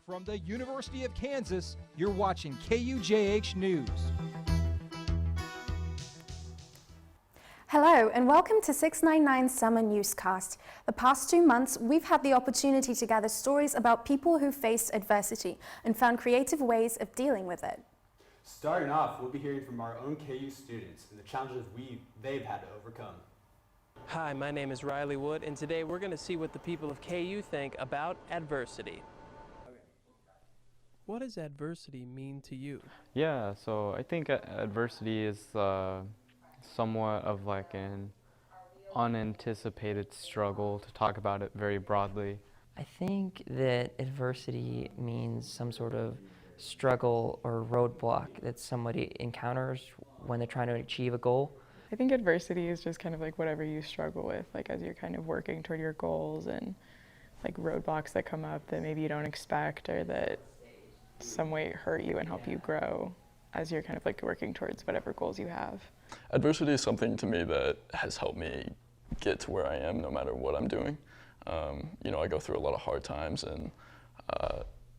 From the University of Kansas, you're watching KUJH News. Hello and welcome to 699 Summer Newscast. The past 2 months, we've had the opportunity to gather stories about people who faced adversity and found creative ways of dealing with it. Starting off, we'll be hearing from our own KU students and the challenges they've had to overcome. Hi, my name is Riley Wood, and today we're going to see what the people of KU think about adversity. What does adversity mean to you? Yeah, so I think adversity is somewhat of like an unanticipated struggle, to talk about it very broadly. I think that adversity means some sort of struggle or roadblock that somebody encounters when they're trying to achieve a goal. I think adversity is just kind of like whatever you struggle with, like as you're kind of working toward your goals, and like roadblocks that come up that maybe you don't expect or that some way hurt you and help you grow as you're kind of like working towards whatever goals you have. Adversity is something to me that has helped me get to where I am no matter what I'm doing. You know, I go through a lot of hard times and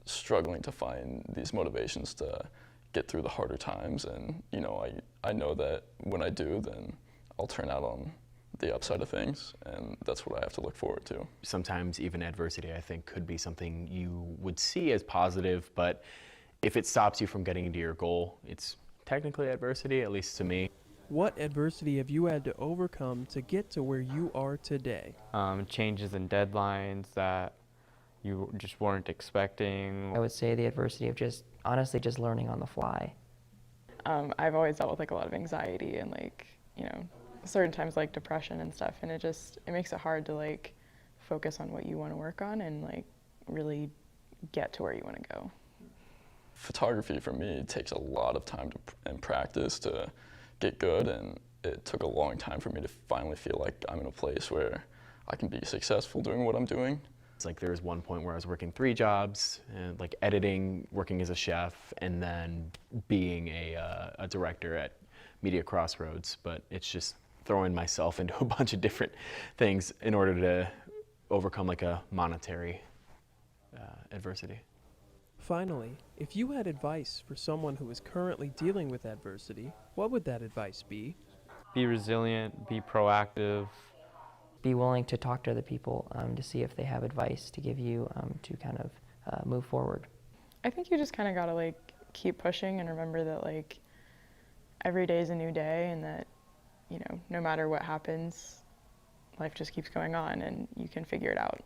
struggling to find these motivations to get through the harder times, and you know, I know that when I do, then I'll turn out on the upside of things, and that's what I have to look forward to. Sometimes even adversity, I think, could be something you would see as positive, but if it stops you from getting to your goal, it's technically adversity, at least to me. What adversity have you had to overcome to get to where you are today? Changes in deadlines that you just weren't expecting. I would say the adversity of just, honestly, just learning on the fly. I've always dealt with like a lot of anxiety and like, you know, certain times like depression and stuff, and it makes it hard to like focus on what you want to work on and like really get to where you want to go. Photography for me takes a lot of time and practice to get good, and it took a long time for me to finally feel like I'm in a place where I can be successful doing what I'm doing. It's like there was one point where I was working 3 jobs, and like editing, working as a chef, and then being a director at Media Crossroads, but it's just throwing myself into a bunch of different things in order to overcome like a monetary adversity. Finally, if you had advice for someone who is currently dealing with adversity, what would that advice be? Be resilient, be proactive. Be willing to talk to other people to see if they have advice to give you to kind of move forward. I think you just kind of gotta like keep pushing and remember that like every day is a new day, and that, you know, no matter what happens, life just keeps going on and you can figure it out.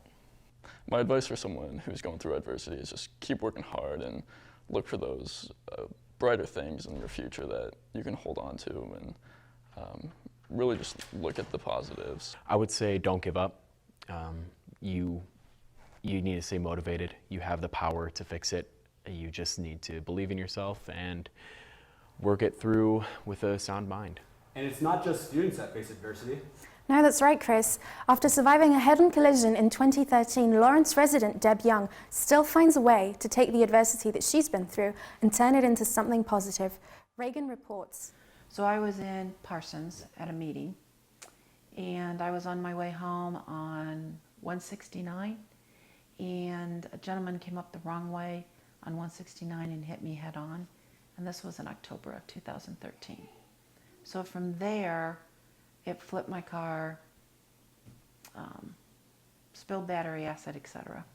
My advice for someone who's going through adversity is just keep working hard and look for those brighter things in your future that you can hold on to, and really just look at the positives. I would say don't give up. You need to stay motivated. You have the power to fix it. You just need to believe in yourself and work it through with a sound mind. And it's not just students that face adversity. No, that's right, Chris. After surviving a head-on collision in 2013, Lawrence resident Deb Young still finds a way to take the adversity that she's been through and turn it into something positive. Reagan reports. So I was in Parsons at a meeting, and I was on my way home on 169, and a gentleman came up the wrong way on 169 and hit me head on, and this was in October of 2013. So from there, it flipped my car, spilled battery acid, etc.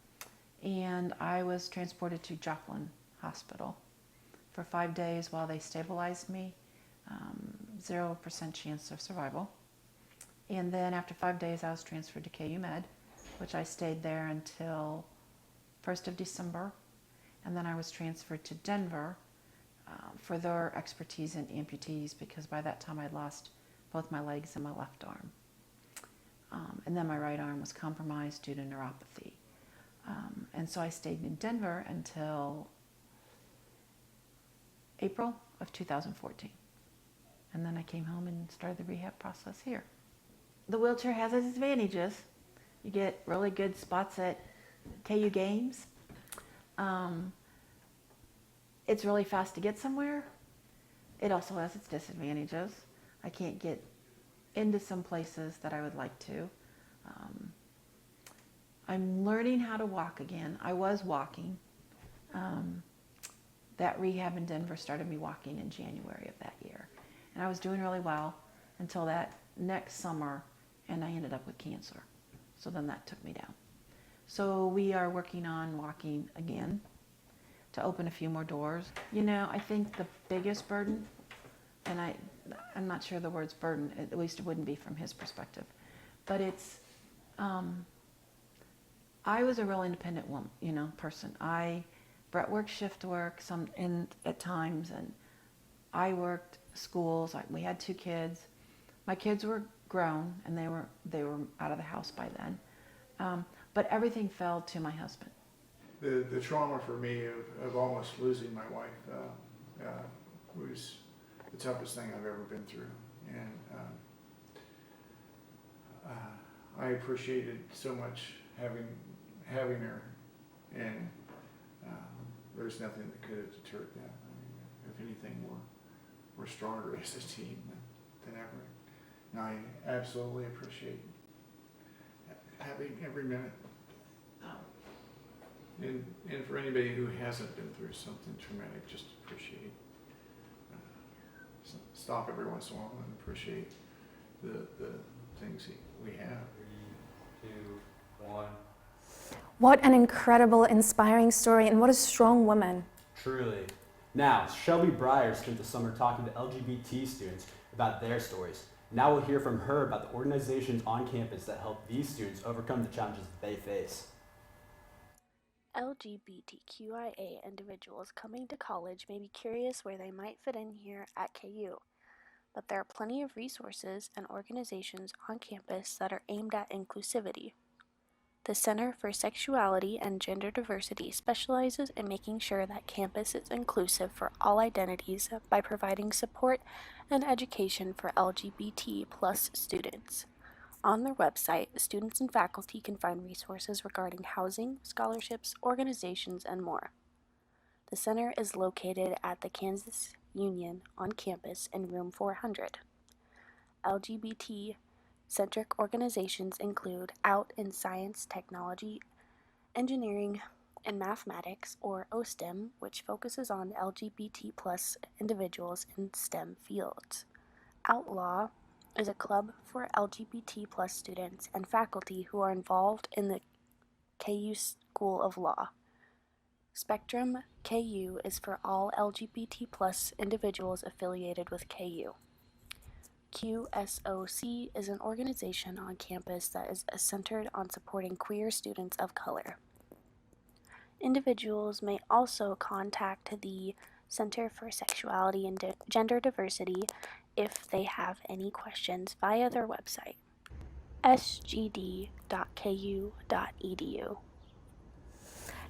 And I was transported to Joplin Hospital for 5 days while they stabilized me. 0% chance of survival. And then after 5 days, I was transferred to KU Med, which I stayed there until 1st of December. And then I was transferred to Denver for their expertise in amputees, because by that time I'd lost both my legs and my left arm. And then my right arm was compromised due to neuropathy. And so I stayed in Denver until April of 2014. And then I came home and started the rehab process here. The wheelchair has its advantages. You get really good spots at KU games. It's really fast to get somewhere. It also has its disadvantages. I can't get into some places that I would like to. I'm learning how to walk again. I was walking, that rehab in Denver started me walking in January of that year. And I was doing really well until that next summer, and I ended up with cancer. So then that took me down. So we are working on walking again to open a few more doors. You know, I think the biggest burden, and I'm not sure the word's burden, at least it wouldn't be from his perspective, but it's, I was a real independent woman, you know, person. Brett worked shift work at times, and I worked schools. We had 2 kids. My kids were grown, and they were out of the house by then. But everything fell to my husband. The trauma for me of almost losing my wife was the toughest thing I've ever been through, and I appreciated so much having her, and there's nothing that could have deterred that. I mean, if anything, we're stronger as a team than ever. And I absolutely appreciate having every minute. And for anybody who hasn't been through something traumatic, just appreciate. Stop every once in a while and appreciate the things we have. 3, 2, 1. What an incredible, inspiring story, and what a strong woman. Truly. Now, Shelby Breyer spent the summer talking to LGBT students about their stories. Now we'll hear from her about the organizations on campus that help these students overcome the challenges they face. LGBTQIA individuals coming to college may be curious where they might fit in here at KU, but there are plenty of resources and organizations on campus that are aimed at inclusivity. The Center for Sexuality and Gender Diversity specializes in making sure that campus is inclusive for all identities by providing support and education for LGBT+ students. On their website, students and faculty can find resources regarding housing, scholarships, organizations, and more. The center is located at the Kansas Union on campus in room 400. LGBT-centric organizations include Out in Science, Technology, Engineering, and Mathematics, or OSTEM, which focuses on LGBT+ individuals in STEM fields. Outlaw is a club for LGBT+ students and faculty who are involved in the KU School of Law. Spectrum KU is for all LGBT+ individuals affiliated with KU. QSOC is an organization on campus that is centered on supporting queer students of color. Individuals may also contact the Center for Sexuality and Gender Diversity if they have any questions via their website, sgd.ku.edu.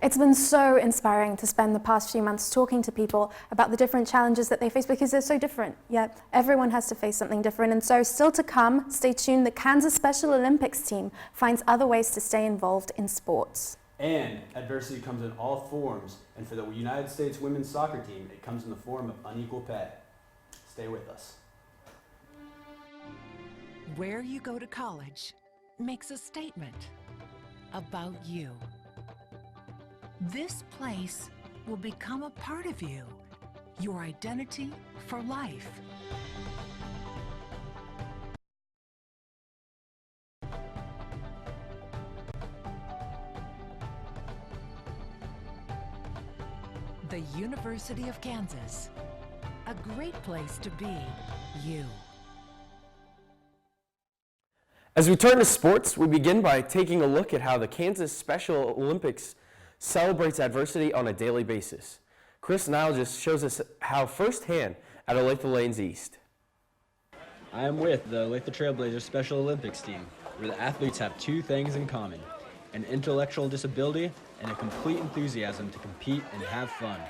It's been so inspiring to spend the past few months talking to people about the different challenges that they face because they're so different. Yeah, everyone has to face something different. And so still to come, stay tuned, the Kansas Special Olympics team finds other ways to stay involved in sports. And adversity comes in all forms, and for the United States women's soccer team, it comes in the form of unequal pay. Stay with us. Where you go to college makes a statement about you. This place will become a part of you, your identity for life. The University of Kansas, a great place to be you. As we turn to sports, we begin by taking a look at how the Kansas Special Olympics celebrates adversity on a daily basis. Chris Nilgis shows us how firsthand at Olathe Lanes East. I am with the Olathe Trailblazers Special Olympics team, where the athletes have 2 things in common: an intellectual disability and a complete enthusiasm to compete and have fun.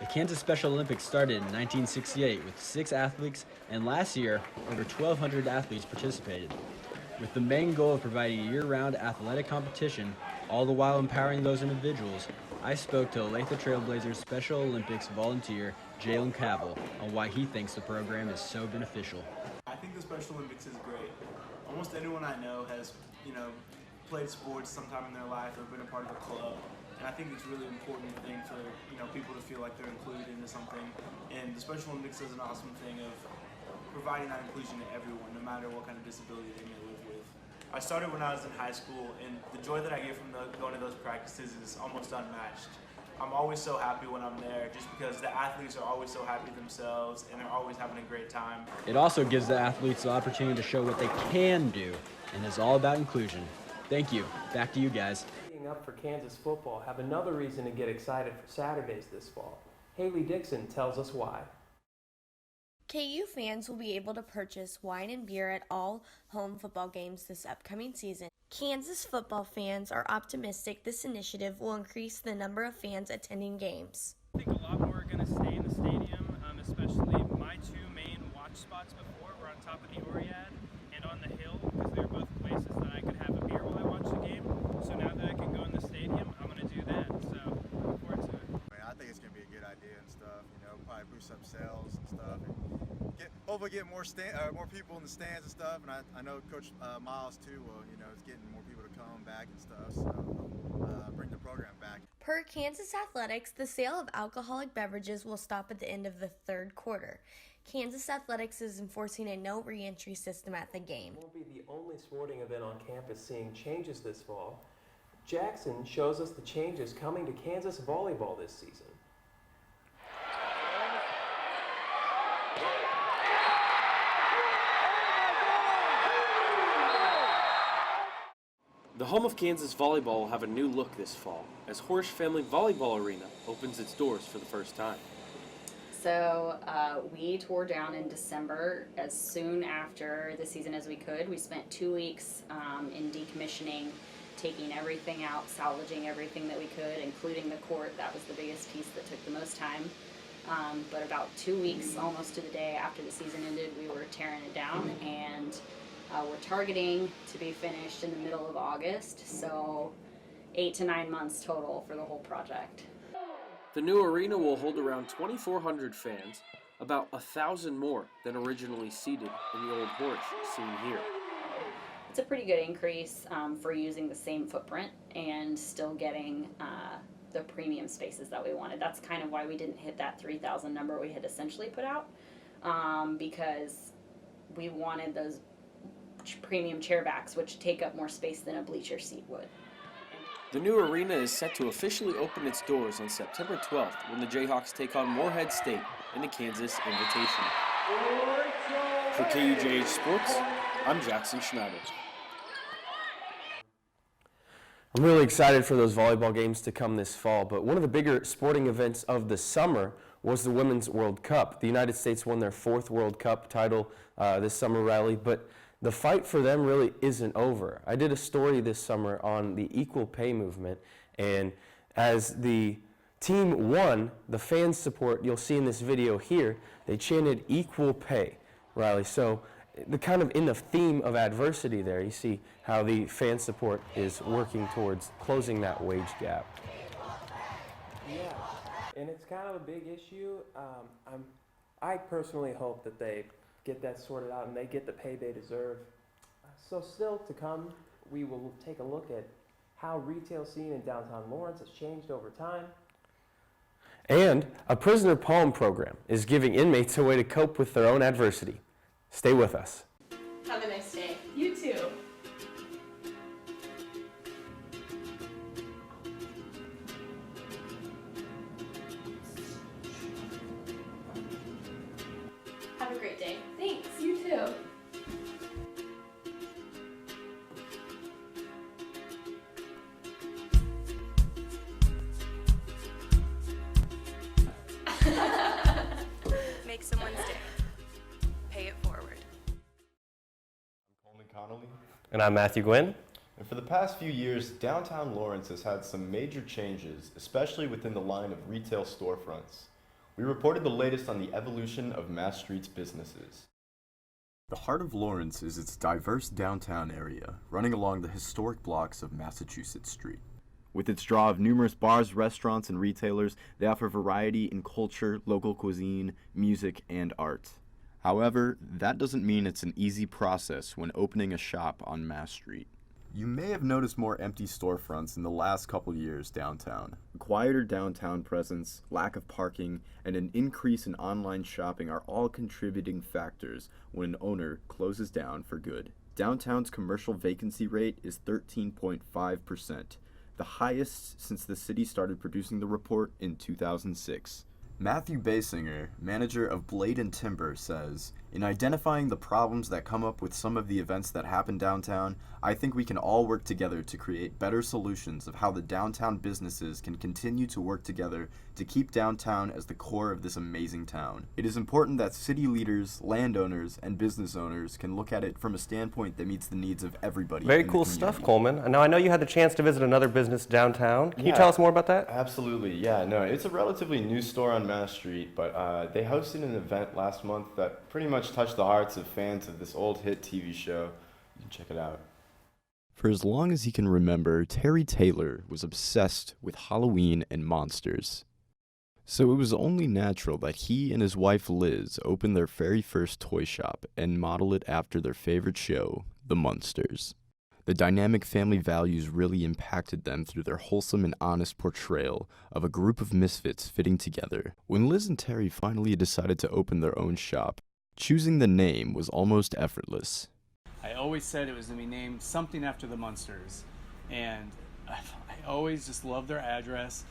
The Kansas Special Olympics started in 1968 with 6 athletes, and last year, over 1,200 athletes participated. With the main goal of providing a year-round athletic competition, all the while empowering those individuals, I spoke to Olathe Trailblazers Special Olympics volunteer Jalen Cavill on why he thinks the program is so beneficial. I think the Special Olympics is great. Almost anyone I know has, played sports sometime in their life or been a part of a club. And I think it's a really important thing for people to feel like they're included into something. And the Special Olympics is an awesome thing of providing that inclusion to everyone, no matter what kind of disability they may live with. I started when I was in high school, and the joy that I get from going to those practices is almost unmatched. I'm always so happy when I'm there, just because the athletes are always so happy themselves, and they're always having a great time. It also gives the athletes the opportunity to show what they can do, and it's all about inclusion. Thank you. Back to you guys. Up for Kansas football have another reason to get excited for Saturdays this fall. Haley Dixon tells us why. KU fans will be able to purchase wine and beer at all home football games this upcoming season. Kansas football fans are optimistic this initiative will increase the number of fans attending games. I think a lot more are going to stay in the stadium, especially my two main watch spots before were on top of the Oriad and on the hill, because they were both places that I could have a beer while I watched the game. So now that I can go in the stadium, I'm going to do that. So looking forward to it. I think it's going to be a good idea and stuff. Probably boost up sales and stuff. And hopefully get more people in the stands and stuff. And I know Coach Miles too. Is getting more people to come back and stuff. So bring the program back. Per Kansas Athletics, the sale of alcoholic beverages will stop at the end of the third quarter. Kansas Athletics is enforcing a no re-entry system at the game. It won't be the only sporting event on campus seeing changes this fall. Jackson shows us the changes coming to Kansas volleyball this season. The home of Kansas volleyball will have a new look this fall as Horsch Family Volleyball Arena opens its doors for the first time. So we tore down in December as soon after the season as we could. We spent 2 weeks in decommissioning, taking everything out, salvaging everything that we could, including the court. That was the biggest piece that took the most time. But about 2 weeks, almost to the day after the season ended, we were tearing it down, and we're targeting to be finished in the middle of August, so 8 to 9 months total for the whole project. The new arena will hold around 2,400 fans, about 1,000 more than originally seated in the old Horsch seen here. It's a pretty good increase for using the same footprint and still getting the premium spaces that we wanted. That's kind of why we didn't hit that 3,000 number we had essentially put out, because we wanted those premium chair backs, which take up more space than a bleacher seat would. The new arena is set to officially open its doors on September 12th when the Jayhawks take on Morehead State in the Kansas Invitation. For KUJH Sports, I'm Jackson Schneider. I'm really excited for those volleyball games to come this fall, but one of the bigger sporting events of the summer was the Women's World Cup. The United States won their 4th World Cup title this summer, Riley, but the fight for them really isn't over. I did a story this summer on the equal pay movement, and as the team won, the fan support you'll see in this video here, they chanted equal pay, Riley. So the kind of in the theme of adversity there, you see how the fan support is working towards closing that wage gap. Yeah, and it's kind of a big issue. I personally hope that they get that sorted out and they get the pay they deserve. So still to come, we will take a look at how retail scene in downtown Lawrence has changed over time. And a prisoner poem program is giving inmates a way to cope with their own adversity. Stay with us. Have a nice day. You too. Have a great day. Thanks. You too. Make someone's day. Pay it forward. I'm Coleman Connolly. And I'm Matthew Gwynn. And for the past few years, downtown Lawrence has had some major changes, especially within the line of retail storefronts. We reported the latest on the evolution of Mass Street's businesses. The heart of Lawrence is its diverse downtown area, running along the historic blocks of Massachusetts Street. With its draw of numerous bars, restaurants, and retailers, they offer variety in culture, local cuisine, music, and art. However, that doesn't mean it's an easy process when opening a shop on Mass Street. You may have noticed more empty storefronts in the last couple years downtown. A quieter downtown presence, lack of parking, and an increase in online shopping are all contributing factors when an owner closes down for good. Downtown's commercial vacancy rate is 13.5%, the highest since the city started producing the report in 2006. Matthew Basinger, manager of Blade and Timber, says, "In identifying the problems that come up with some of the events that happen downtown, I think we can all work together to create better solutions of how the downtown businesses can continue to work together to keep downtown as the core of this amazing town. It is important that city leaders, landowners, and business owners can look at it from a standpoint that meets the needs of everybody." Very cool stuff, Coleman. Now, I know you had the chance to visit another business downtown. Can you tell us more about that? Absolutely, yeah. No, it's a relatively new store on Mass Street, but they hosted an event last month that pretty much touched the hearts of fans of this old hit TV show. You can check it out. For as long as he can remember, Terry Taylor was obsessed with Halloween and monsters. So it was only natural that he and his wife Liz opened their very first toy shop and model it after their favorite show, The Munsters. The dynamic family values really impacted them through their wholesome and honest portrayal of a group of misfits fitting together. When Liz and Terry finally decided to open their own shop, choosing the name was almost effortless. I always said it was going to be named something after the Munsters, and I always just loved their address.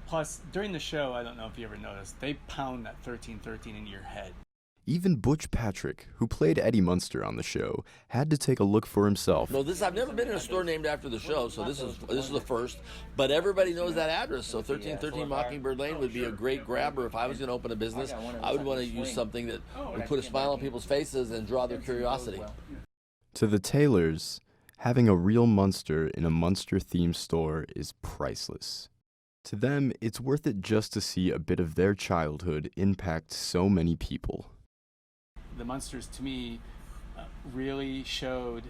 Plus, during the show, I don't know if you ever noticed, they pound that 1313 into your head. Even Butch Patrick, who played Eddie Munster on the show, had to take a look for himself. No, I've never been in a store named after the show, so this is the first. But everybody knows that address, so 1313 Mockingbird Lane would be a great grabber. If I was going to open a business, I would want to use something that would put a smile on people's faces and draw their curiosity. To the Taylors, having a real Munster in a Munster-themed store is priceless. To them, it's worth it just to see a bit of their childhood impact so many people. The Munsters, to me, really showed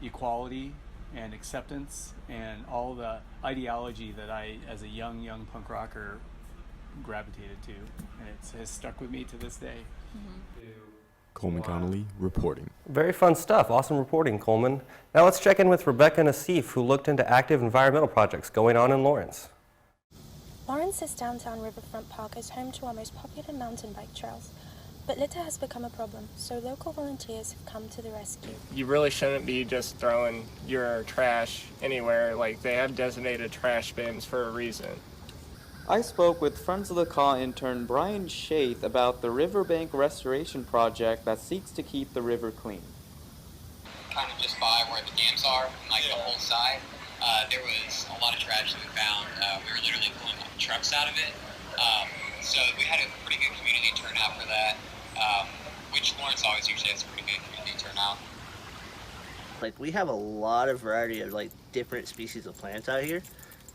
equality and acceptance and all the ideology that I, as a young punk rocker, gravitated to. And it has stuck with me to this day. Coleman Connolly, reporting. Very fun stuff. Awesome reporting, Coleman. Now let's check in with Rebecca Nassif, who looked into active environmental projects going on in Lawrence. Lawrence's downtown riverfront park is home to our most popular mountain bike trails. But litter has become a problem, so local volunteers have come to the rescue. You really shouldn't be just throwing your trash anywhere. They have designated trash bins for a reason. I spoke with Friends of the Caw intern Brian Shaith about the Riverbank Restoration project that seeks to keep the river clean. Kind of just by where the dams are, the whole side, there was a lot of trash that we found. We were literally pulling trucks out of it. So we had a pretty good community turnout for that, which Lawrence always usually has a pretty good community turnout. We have a lot of variety of different species of plants out here.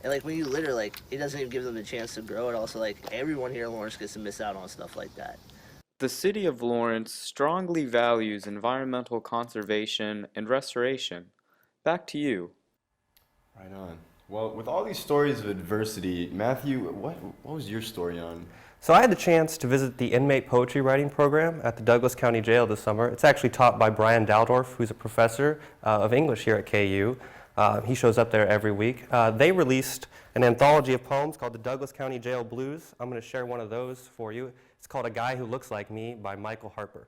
And when you litter, it doesn't even give them the chance to grow. It also everyone here in Lawrence gets to miss out on stuff like that. The city of Lawrence strongly values environmental conservation and restoration. Back to you. Right on. Well, with all these stories of adversity, Matthew, what was your story on? So I had the chance to visit the inmate poetry writing program at the Douglas County Jail this summer. It's actually taught by Brian Daldorf, who's a professor of English here at KU. He shows up there every week. They released an anthology of poems called the Douglas County Jail Blues. I'm going to share one of those for you. It's called A Guy Who Looks Like Me by Michael Harper.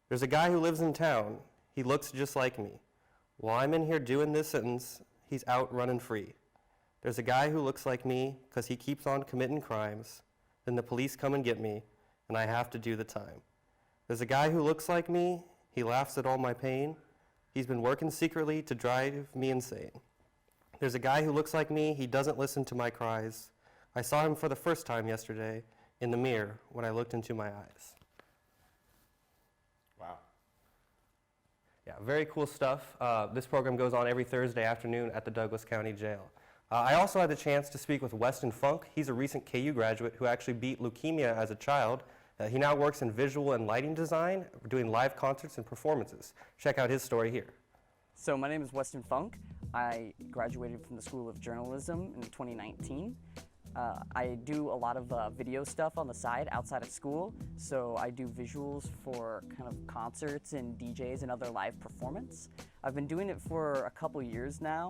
There's a guy who lives in town. He looks just like me. While I'm in here doing this sentence, he's out running free. There's a guy who looks like me because he keeps on committing crimes. Then the police come and get me, and I have to do the time. There's a guy who looks like me. He laughs at all my pain. He's been working secretly to drive me insane. There's a guy who looks like me. He doesn't listen to my cries. I saw him for the first time yesterday in the mirror when I looked into my eyes. Wow. Yeah, very cool stuff. This program goes on every Thursday afternoon at the Douglas County Jail. I also had the chance to speak with Weston Funk. He's a recent KU graduate who actually beat leukemia as a child. He now works in visual and lighting design, doing live concerts and performances. Check out his story here. So my name is Weston Funk. I graduated from the School of Journalism in 2019. I do a lot of video stuff on the side outside of school, so I do visuals for kind of concerts and DJs and other live performance. I've been doing it for a couple years now.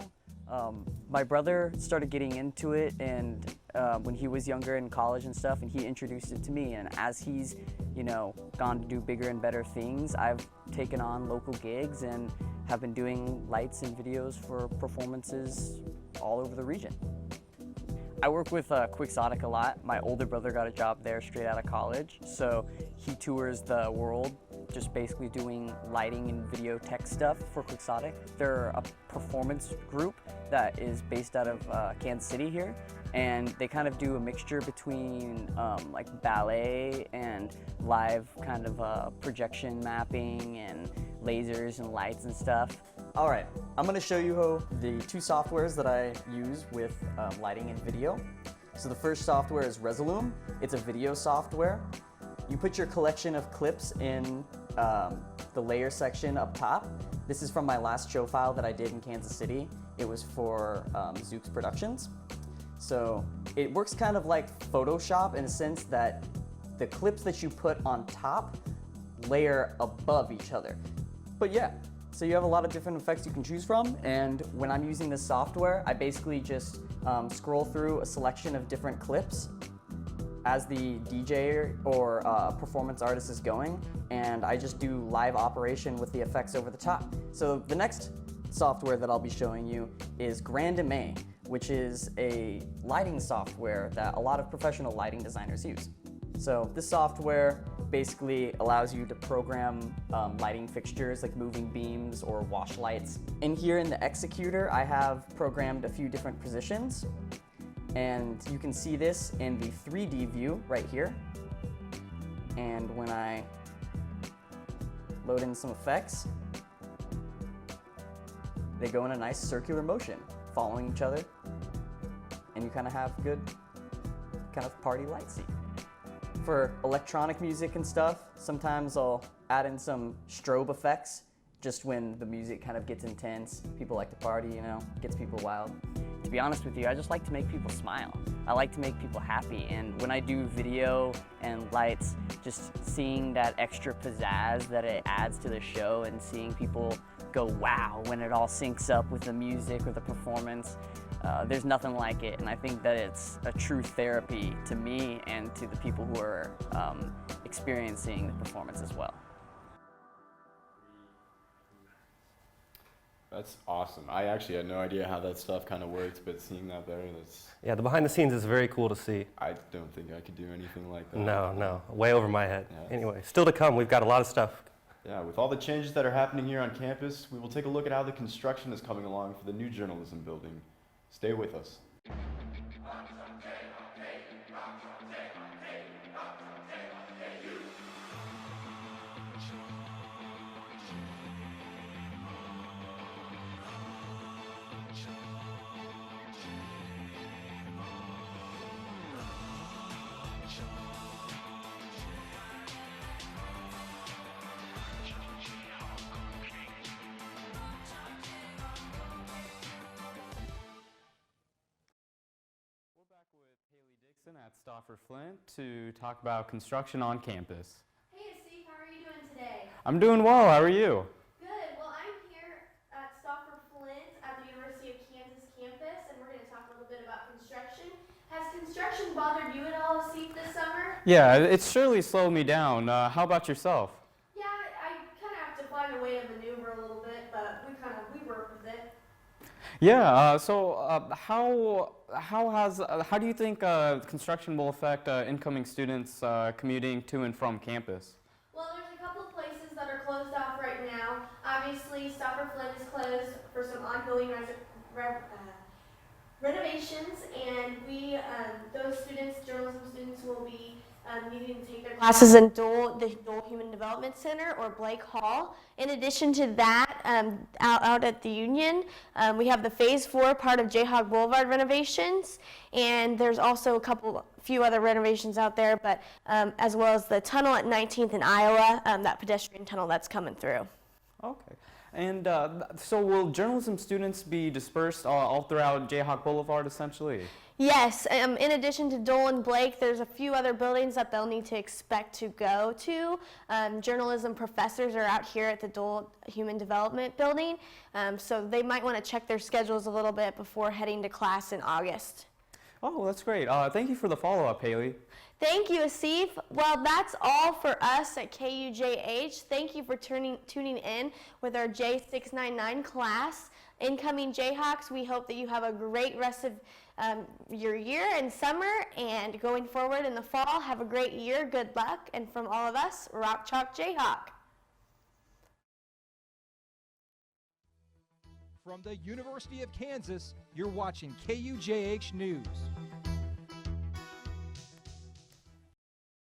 My brother started getting into it and when he was younger in college and stuff, and he introduced it to me, and as he's, you know, gone to do bigger and better things, I've taken on local gigs and have been doing lights and videos for performances all over the region. I work with Quixotic a lot. My older brother got a job there straight out of college, so he tours the world just basically doing lighting and video tech stuff for Quixotic. They're a performance group that is based out of Kansas City here, and they kind of do a mixture between like ballet and live kind of projection mapping and lasers and lights and stuff. All right, I'm gonna show you the two softwares that I use with lighting and video. So the first software is Resolume. It's a video software. You put your collection of clips in the layer section up top. This is from my last show file that I did in Kansas City. It was for Zooks Productions. So it works kind of like Photoshop in a sense that the clips that you put on top layer above each other. But yeah, so you have a lot of different effects you can choose from, and when I'm using this software, I basically just scroll through a selection of different clips as the DJ or performance artist is going, and I just do live operation with the effects over the top. So the next software that I'll be showing you is Grandime, which is a lighting software that a lot of professional lighting designers use. So this software basically allows you to program lighting fixtures like moving beams or wash lights. In here in the executor, I have programmed a few different positions, and you can see this in the 3D view right here. And when I load in some effects, they go in a nice circular motion, following each other, and you kind of have good kind of party light scene. For electronic music and stuff, sometimes I'll add in some strobe effects just when the music kind of gets intense. People like to party, you know, gets people wild. To be honest with you, I just like to make people smile. I like to make people happy, and when I do video and lights, just seeing that extra pizzazz that it adds to the show and seeing people go wow when it all syncs up with the music or the performance, there's nothing like it, and I think that it's a true therapy to me and to the people who are experiencing the performance as well. That's awesome. I actually had no idea how that stuff kind of worked, but seeing that there, that's... Yeah, the behind the scenes is very cool to see. I don't think I could do anything like that. No, way over my head. Yeah. Anyway, still to come, we've got a lot of stuff. Yeah, with all the changes that are happening here on campus, we will take a look at how the construction is coming along for the new journalism building. Stay with us. At Stauffer Flint to talk about construction on campus. Hey Steve, how are you doing today? I'm doing well, how are you? Good, well I'm here at Stauffer Flint at the University of Kansas campus, and we're going to talk a little bit about construction. Has construction bothered you at all, Steve, this summer? Yeah, it's surely slowed me down. How about yourself? Yeah, I kind of have to find a way to maneuver a little bit, but we work with it. Yeah, how do you think construction will affect incoming students commuting to and from campus? Well, there's a couple of places that are closed off right now. Obviously, Stauffer Flint is closed for some ongoing renovations, and those students, journalism students, will be needing to take their classes in the Dole Human Development Center or Blake Hall. In addition to that, out at the Union, we have the Phase 4 part of Jayhawk Boulevard renovations, and there's also few other renovations out there, but as well as the tunnel at 19th in Iowa, that pedestrian tunnel that's coming through. Okay. And so will journalism students be dispersed all throughout Jayhawk Boulevard essentially? Yes, in addition to Dole and Blake, there's a few other buildings that they'll need to expect to go to. Journalism professors are out here at the Dole Human Development Building, so they might want to check their schedules a little bit before heading to class in August. Oh, that's great. Thank you for the follow-up, Haley. Thank you, Asif. Well, that's all for us at KUJH. Thank you for tuning in with our J699 class. Incoming Jayhawks, we hope that you have a great rest of your year and summer, and going forward in the fall, have a great year. Good luck. And from all of us, Rock Chalk Jayhawk. From the University of Kansas, you're watching KUJH News.